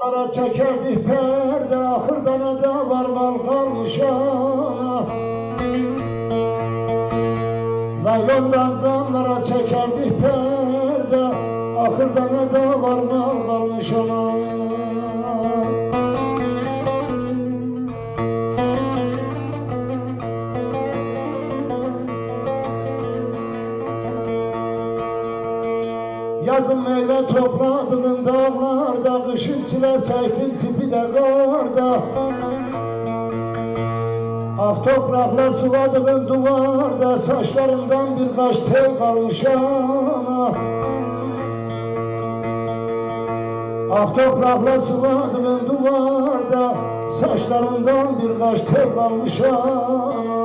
Camlara çekerdik perde, ahırda ne de var mal kalmış ana. Laylondan camlara çekerdik perde, ahırda ne de var mal kalmış ana. Yazın meyve topladığın dağlarda, kışın çile çektin tipi de karda. Ak toprakla sıvadığın duvarda, saçlarından birkaç tel kalmış ana. Ak toprakla sıvadığın duvarda, saçlarından birkaç tel kalmış ana.